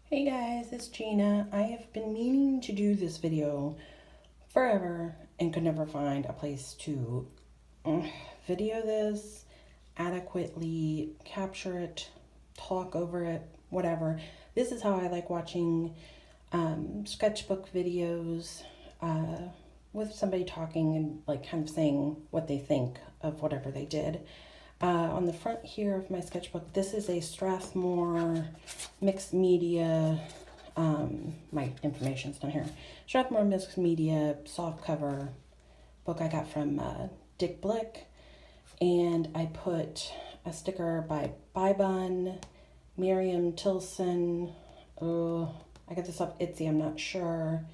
Hey guys, it's Gina. I have been meaning to do this video forever and could never find a place to video this, adequately capture it, talk over it, whatever. This is how I like watching sketchbook videos with somebody talking and like kind of saying what they think of whatever they did. On the front here of my sketchbook, this is a Strathmore mixed media, my information's down here, Strathmore mixed media soft cover book I got from Dick Blick, and I put a sticker by Bybun, Miriam Tilson, I got this up Etsy, I'm not sure,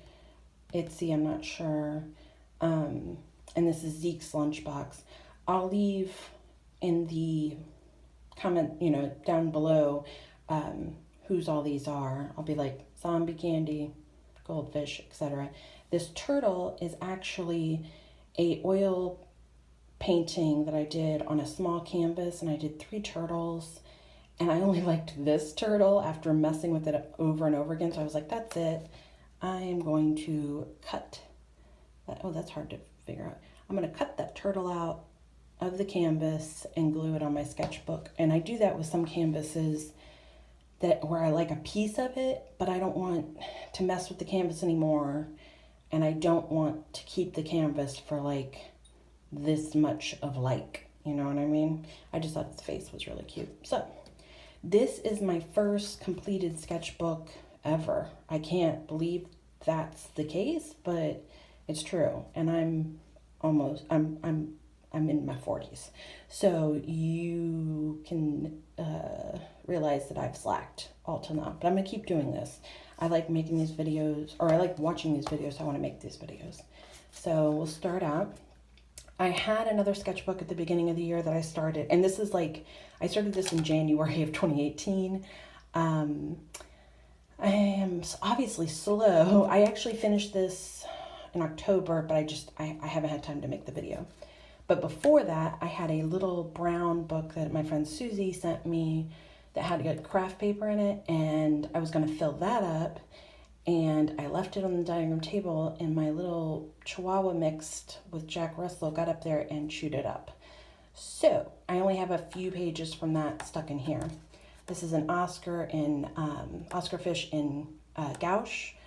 and this is Zeke's lunchbox. I'll leave in the comment, down below, whose all these are. I'll be like zombie candy, goldfish, etc. This turtle is actually a oil painting that I did on a small canvas, and I did 3 turtles, and I only liked this turtle after messing with it over and over again, so I was like, that's it. I am going to cut that. Oh, that's hard to figure out. I'm going to cut that turtle out of the canvas and glue it on my sketchbook. And I do that with some canvases where I like a piece of it, but I don't want to mess with the canvas anymore, and I don't want to keep the canvas for like this much of you know what I mean? I just thought his face was really cute. So this is my first completed sketchbook ever. I can't believe that's the case, but it's true. And I'm in my 40s, so you can realize that I've slacked all till now, but I'm gonna keep doing this. I like making these videos, or I like watching these videos, so I want to make these videos. So we'll start out. I had another sketchbook at the beginning of the year that I started, and this is like, I started this in January of 2018. I am obviously slow. I actually finished this in October, but I haven't had time to make the video. But before that, I had a little brown book that my friend Susie sent me that had a craft paper in it, and I was going to fill that up, and I left it on the dining room table, and my little Chihuahua mixed with Jack Russell got up there and chewed it up. So I only have a few pages from that stuck in here. This is an Oscar fish in gouache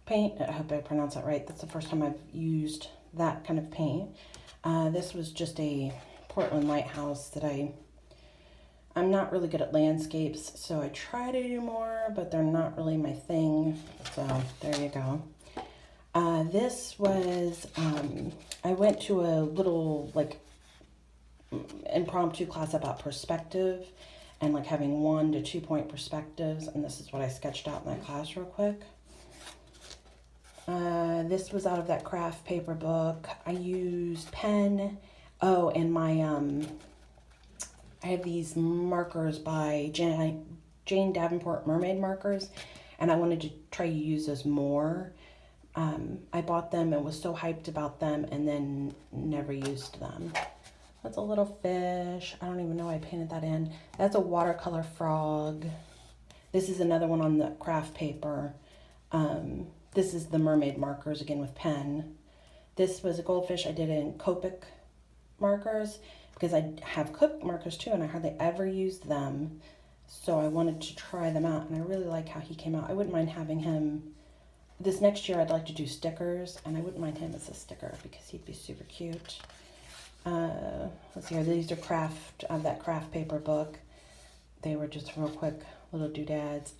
paint. I hope I pronounced that right. That's the first time I've used that kind of paint. This was just a Portland lighthouse that I'm not really good at landscapes, so I try to do more, but they're not really my thing. So there you go. This was, I went to a little like impromptu class about perspective and like having 1 to 2 point perspectives, and this is what I sketched out in that class real quick. This was out of that craft paper book. I used pen. Oh, and I have these markers by Jane Davenport Mermaid markers, and I wanted to try to use those more. I bought them and was so hyped about them, and then never used them. That's a little fish. I don't even know why I painted that in. That's a watercolor frog. This is another one on the craft paper. This is the mermaid markers, again with pen. This was a goldfish I did in Copic markers, because I have Copic markers too, and I hardly ever used them. So I wanted to try them out, and I really like how he came out. I wouldn't mind having him, this next year I'd like to do stickers, and I wouldn't mind him as a sticker because he'd be super cute. Let's see here, these are that craft paper book. They were just real quick little doodads.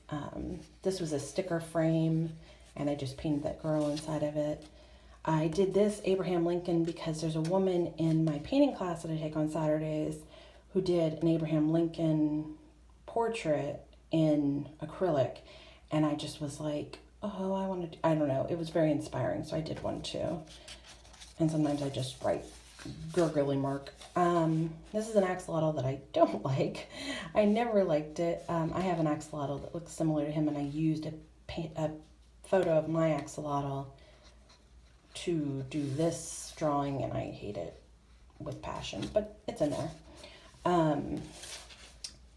This was a sticker frame, and I just painted that girl inside of it. I did this Abraham Lincoln because there's a woman in my painting class that I take on Saturdays who did an Abraham Lincoln portrait in acrylic, and I just was like, oh, I don't know, it was very inspiring, so I did one too. And sometimes I just write gurgly mark. This is an axolotl that I don't like. I never liked it. I have an axolotl that looks similar to him, and I used a photo of my axolotl to do this drawing, and I hate it with passion, but it's in there.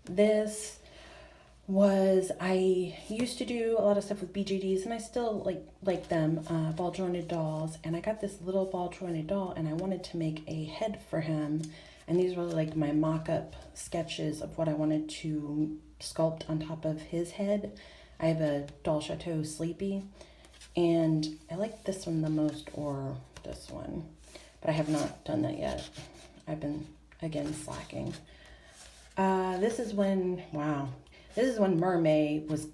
This was I used to do a lot of stuff with BJDs, and I still like them, ball jointed dolls. And I got this little ball jointed doll, and I wanted to make a head for him. And these were like my mock-up sketches of what I wanted to sculpt on top of his head. I have a Doll Chateau Sleepy, and I like this one the most, or this one, but I have not done that yet. I've been, again, slacking. This is when Mermaid was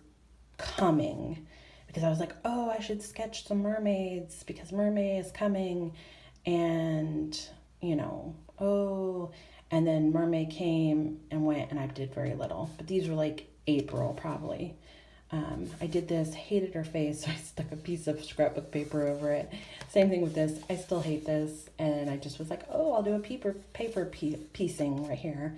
coming, because I was like, oh, I should sketch some mermaids because Mermaid is coming. And, you know, oh, and then Mermaid came and went, and I did very little. But these were like April, probably. I did this, hated her face, so I stuck a piece of scrapbook paper over it. Same thing with this. I still hate this, and I just was like, oh, I'll do a paper piecing right here.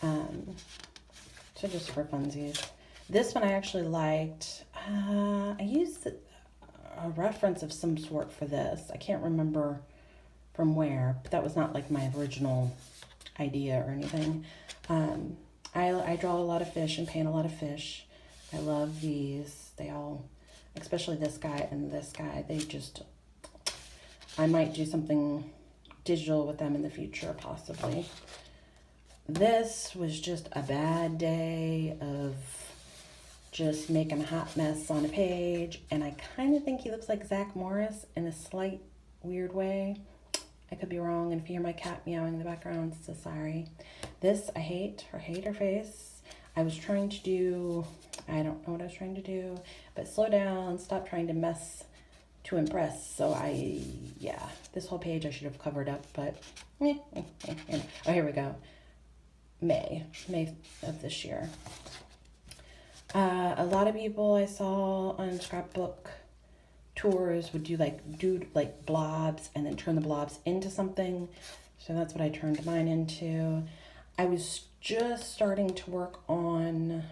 So just for funsies. This one I actually liked. I used a reference of some sort for this. I can't remember from where, but that was not like my original idea or anything. I draw a lot of fish and paint a lot of fish. I love these. They all, especially this guy and this guy, they just, I might do something digital with them in the future, possibly. This was just a bad day of just making a hot mess on a page, and I kind of think he looks like Zach Morris in a slight weird way. I could be wrong, and if you hear my cat meowing in the background, so sorry. This, I hate her face. I was trying to do, I don't know what I was trying to do, but slow down, stop trying to mess to impress. So yeah, this whole page I should have covered up, but, oh, here we go. May of this year. A lot of people I saw on scrapbook tours would do like blobs and then turn the blobs into something. So that's what I turned mine into. I was just starting to work on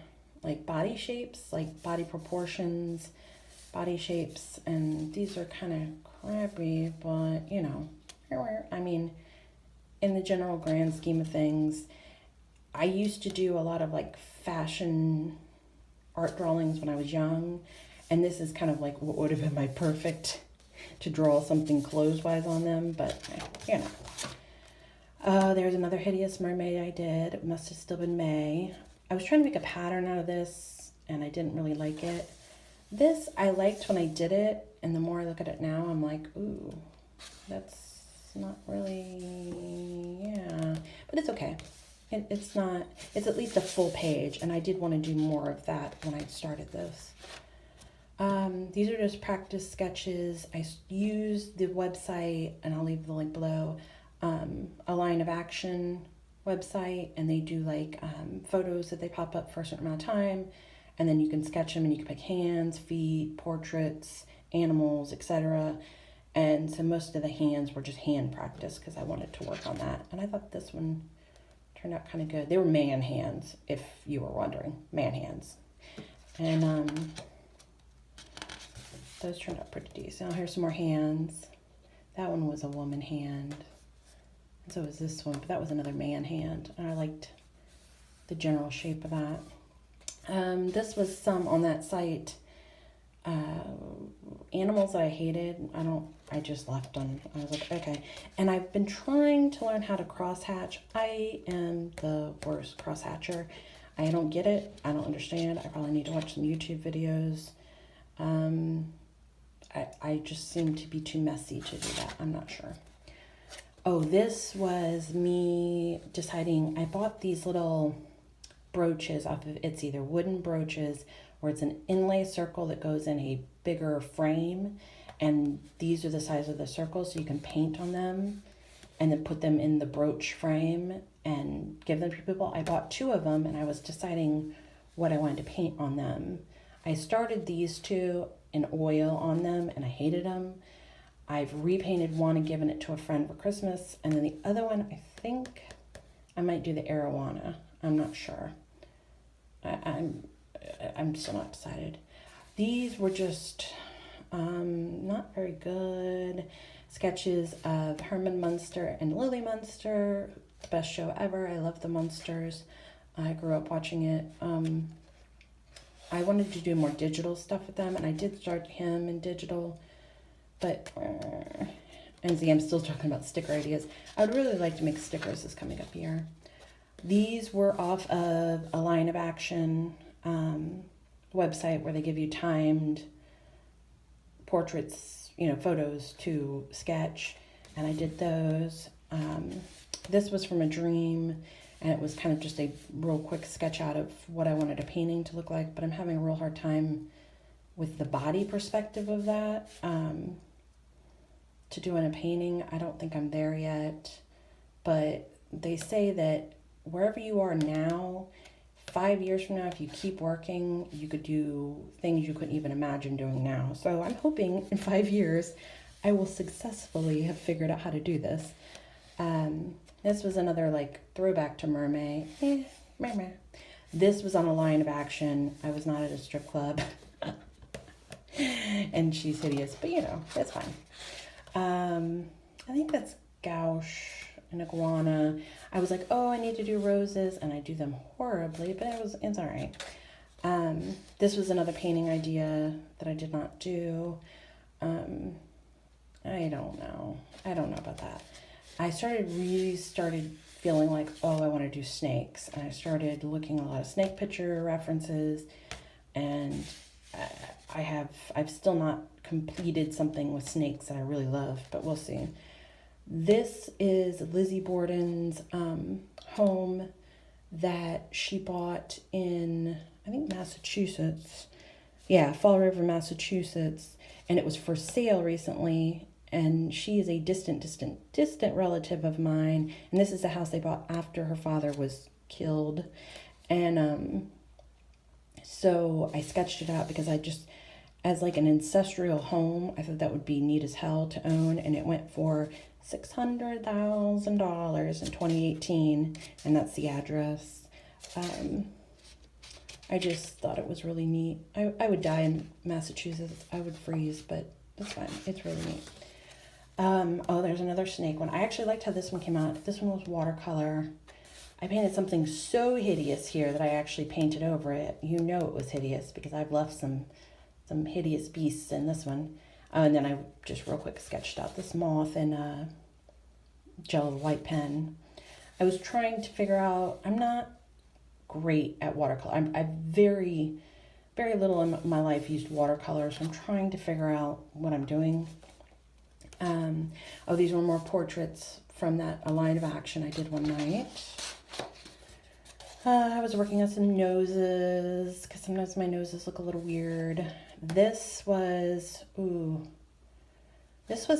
like body shapes, like body proportions, body shapes, and these are kind of crappy, but you know, I mean, in the general grand scheme of things, I used to do a lot of like fashion art drawings when I was young, and this is kind of like what would have been my perfect to draw something clothes-wise on them, but you know. There's another hideous mermaid I did. It must have still been May. I was trying to make a pattern out of this, and I didn't really like it. This I liked when I did it, and the more I look at it now, I'm like, ooh, that's not really, yeah, but it's okay. It's not, it's at least a full page, and I did want to do more of that when I started this. These are just practice sketches. I used the website, and I'll leave the link below, a Line of Action website, and they do like photos that they pop up for a certain amount of time, and then you can sketch them, and you can pick hands, feet, portraits, animals, etc. And so most of the hands were just hand practice because I wanted to work on that, and I thought this one turned out kind of good. They were man hands, if you were wondering. Man hands. And those turned out pretty decent. Here's some more hands. That one was a woman hand. And so was this one, but that was another man hand. And I liked the general shape of that. This was some on that site. Animals that I hated. I just left them. I was like, okay. And I've been trying to learn how to cross hatch. I am the worst cross hatcher. I don't get it. I don't understand. I probably need to watch some YouTube videos. I just seem to be too messy to do that. I'm not sure. Oh, this was me deciding. I bought these little brooches off of Etsy. They're wooden brooches where it's an inlay circle that goes in a bigger frame, and these are the size of the circles, so you can paint on them and then put them in the brooch frame and give them to people. I bought 2 of them, and I was deciding what I wanted to paint on them. I started these 2 in oil on them, and I hated them. I've repainted one and given it to a friend for Christmas, and then the other one, I think I might do the iguana. I'm not sure. I'm still not decided. These were just not very good sketches of Herman Munster and Lily Munster. The best show ever. I love the Munsters. I grew up watching it. I wanted to do more digital stuff with them, and I did start him in digital, but, and see, I'm still talking about sticker ideas. I would really like to make stickers this coming up year. These were off of a Line of Action website where they give you timed portraits, you know, photos to sketch, and I did those. This was from a dream, and it was kind of just a real quick sketch out of what I wanted a painting to look like, but I'm having a real hard time with the body perspective of that to do in a painting. I don't think I'm there yet, but they say that wherever you are now, 5 years from now, if you keep working, you could do things you couldn't even imagine doing now. So I'm hoping in 5 years, I will successfully have figured out how to do this. This was another like throwback to Mermaid. Mermaid. This was on a Line of Action. I was not at a strip club. And she's hideous, but you know, that's fine. I think that's gouache, an iguana. I was like, oh, I need to do roses, and I do them horribly, but it's all right. This was another painting idea that I did not do. I don't know about that. I really started feeling like, oh, I want to do snakes, and I started looking at a lot of snake picture references, and I've still not completed something with snakes that I really love, but we'll see. This is Lizzie Borden's home that she bought in, I think, Massachusetts. Yeah, Fall River, Massachusetts. And it was for sale recently. And she is a distant relative of mine. And this is the house they bought after her father was killed. And so I sketched it out because I just, as like an ancestral home, I thought that would be neat as hell to own. And it went for $600,000 in 2018, and that's the address. I just thought it was really neat. I would die in Massachusetts. I would freeze, but it's fine. It's really neat. Oh, there's another snake one. I actually liked how this one came out. This one was watercolor. I painted something so hideous here that I actually painted over it. You know it was hideous because I've left some hideous beasts in this one. And then I just real quick sketched out this moth in a gel white pen. I was trying to figure out, I'm not great at watercolor. I've very, very little in my life used watercolor, so I'm trying to figure out what I'm doing. Oh, these were more portraits from that A Line of Action I did one night. I was working on some noses, because sometimes my noses look a little weird. This was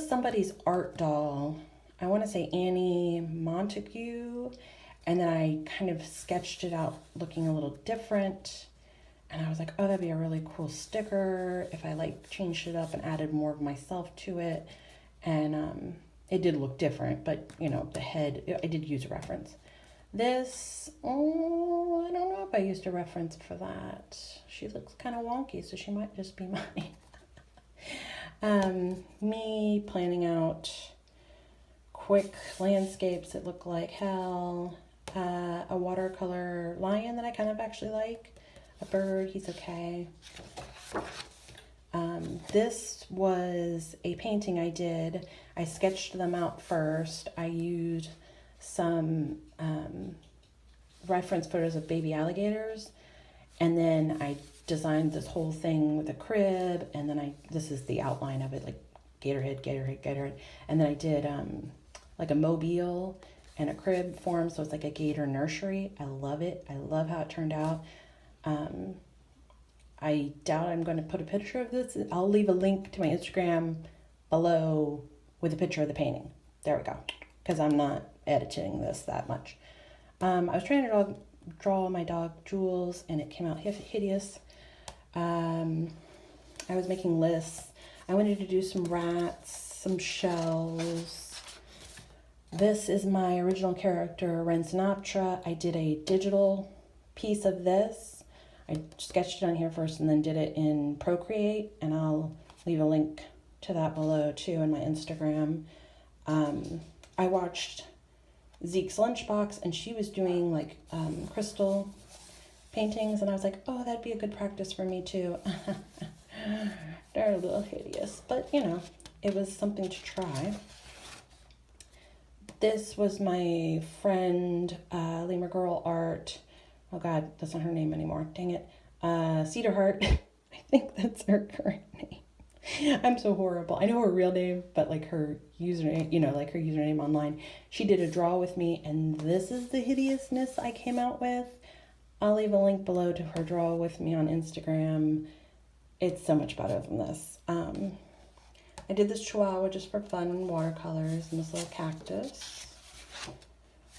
somebody's art doll. I want to say Annie Montague. And then I kind of sketched it out looking a little different. And I was like, oh, that'd be a really cool sticker if I like changed it up and added more of myself to it. And it did look different, but you know, the head, I did use a reference. This, I don't know if I used a reference for that. She looks kind of wonky, so she might just be mine. Me planning out quick landscapes that look like hell. A watercolor lion that I kind of actually like. A bird, he's okay. This was a painting I did. I sketched them out first. I used some reference photos of baby alligators, and then I designed this whole thing with a crib, and then this is the outline of it, like gator head, and then I did like a mobile and a crib form, so it's like a gator nursery. I love it. I love how it turned out. I doubt I'm going to put a picture of this. I'll leave a link to my Instagram below with a picture of the painting. There we go, because I'm not editing this that much. I was trying to draw my dog Jules, and it came out hideous. I was making lists. I wanted to do some rats, some shells. This is my original character, Ren Sinatra. I did a digital piece of this. I sketched it on here first and then did it in Procreate, and I'll leave a link to that below too in my Instagram. I watched Zeke's Lunchbox, and she was doing like crystal paintings, and I was like, oh, that'd be a good practice for me too. They're a little hideous, but you know, it was something to try. This was my friend, Lemur Girl Art. Oh God, that's not her name anymore. Dang it. Cedar Heart. I think that's her current name. I'm so horrible. I know her real name, but like her username, you know, like her username online. She did a draw with me, and this is the hideousness I came out with. I'll leave a link below to her draw with me on Instagram. It's so much better than this. I did this chihuahua just for fun in watercolors and this little cactus.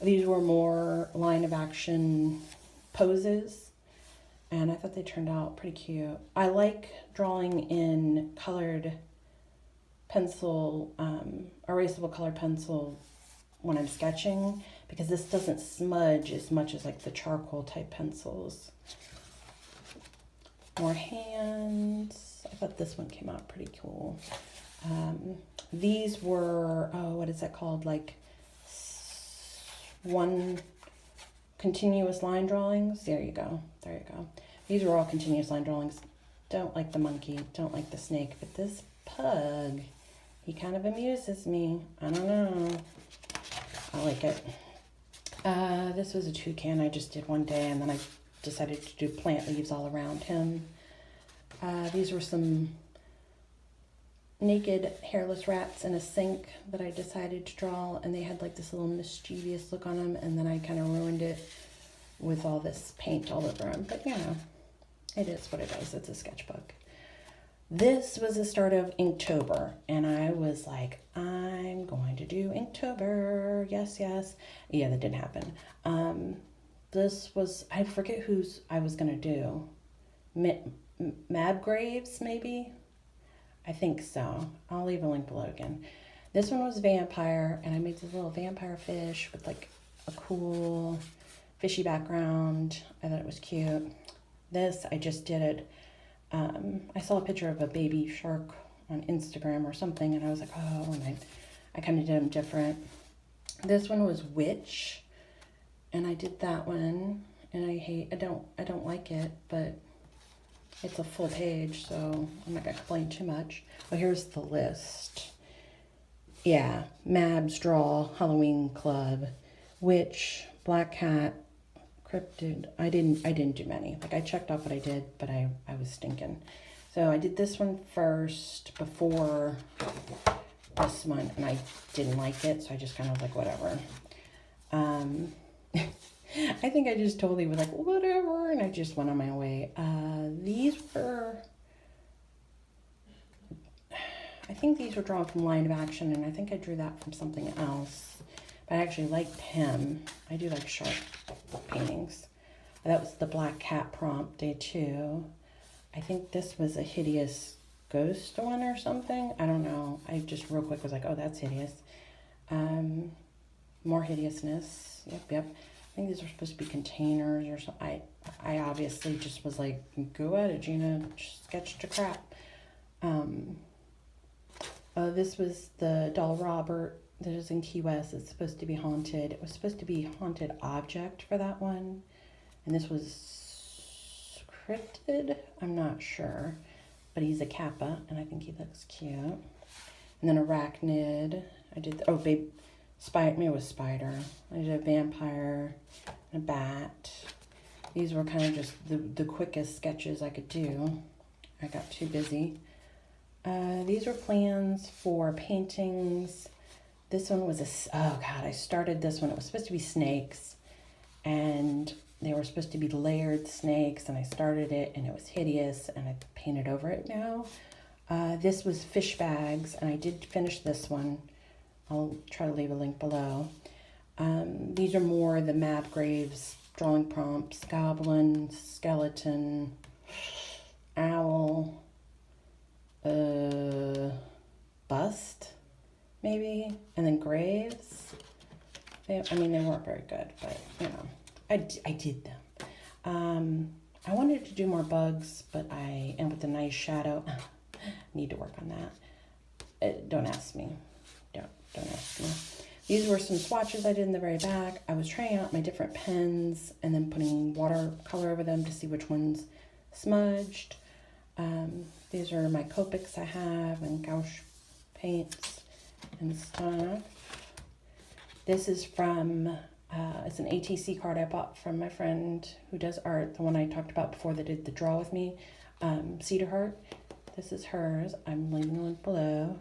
These were more line of action poses, and I thought they turned out pretty cute. I like drawing in colored pencil, erasable colored pencil when I'm sketching, because this doesn't smudge as much as like the charcoal type pencils. More hands. I thought this one came out pretty cool. These were, oh, what is that called? Like one continuous line drawings. There you go. There you go. These were all continuous line drawings. Don't like the monkey. Don't like the snake. But this pug, he kind of amuses me. I don't know. I like it. This was a toucan I just did one day, and then I decided to do plant leaves all around him. These were some naked hairless rats in a sink that I decided to draw, and they had like this little mischievous look on them, and then I kind of ruined it with all this paint all over them. But you know, it is what it is. It's a sketchbook. This was the start of Inktober, and I was like, I'm going to do Inktober. Yes, yes. Yeah, that didn't happen. This was, I forget whose I was going to do. Mab Graves, maybe? I think so. I'll leave a link below again. This one was vampire, and I made this little vampire fish with like a cool fishy background. I thought it was cute. This, I just did it. I saw a picture of a baby shark on Instagram or something, and I was like, oh, and I kind of did them different. This one was witch, and I did that one, and I don't like it, but it's a full page, so I'm not gonna complain too much. Oh, here's the list. Yeah, Mabs Draw, Halloween Club, Witch, Black Cat, Cryptid. I didn't do many. Like, I checked off what I did, but I was stinking. So I did this one first before this one, and I didn't like it, so I just kind of was like, whatever. I think I just totally was like, whatever, and I just went on my way. These were, I think these were drawn from Line of Action, and I think I drew that from something else. But I actually liked him. I do like sharp paintings. That was the Black Cat prompt, day 2. I think this was a hideous ghost one or something. I don't know. I just real quick was like, oh, that's hideous. More hideousness. Yep. I think these were supposed to be containers or something. I obviously just was like, go at it, Gina. Just sketch to crap. This was the Doll Robert that is in Key West. It's supposed to be haunted. It was supposed to be haunted object for that one. And this was cryptid. I'm not sure. But he's a kappa, and I think he looks cute. And then arachnid. I did, maybe it was spider. I did a vampire and a bat. These were kind of just the quickest sketches I could do. I got too busy. These were plans for paintings. This one was I started this one. It was supposed to be snakes, and they were supposed to be layered snakes, and I started it, and it was hideous, and I painted over it now. This was fish bags, and I did finish this one. I'll try to leave a link below. These are more the Mab Graves drawing prompts. Goblin, skeleton, owl, bust, maybe, and then graves. They weren't very good, but, you know, I did them. I wanted to do more bugs, but and with a nice shadow, need to work on that. Don't ask me. Don't ask me. These were some swatches I did in the very back. I was trying out my different pens and then putting watercolor over them to see which ones smudged. These are my Copics I have and gouache paints and stuff. This is from, it's an ATC card I bought from my friend who does art, the one I talked about before that did the draw with me, Cedar Heart. This is hers. I'm leaving the link below.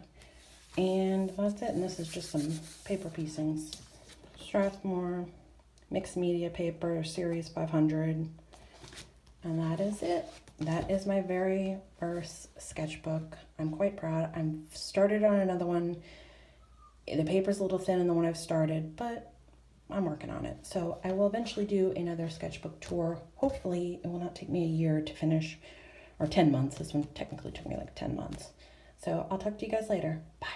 And that's it. And this is just some paper piecings. Strathmore mixed media paper, series 500. And that is it. That is my very first sketchbook. I'm quite proud. I'm started on another one. The paper's a little thin in the one I've started, but I'm working on it. So I will eventually do another sketchbook tour. Hopefully it will not take me a year to finish, or 10 months. This one technically took me like 10 months. So I'll talk to you guys later. Bye.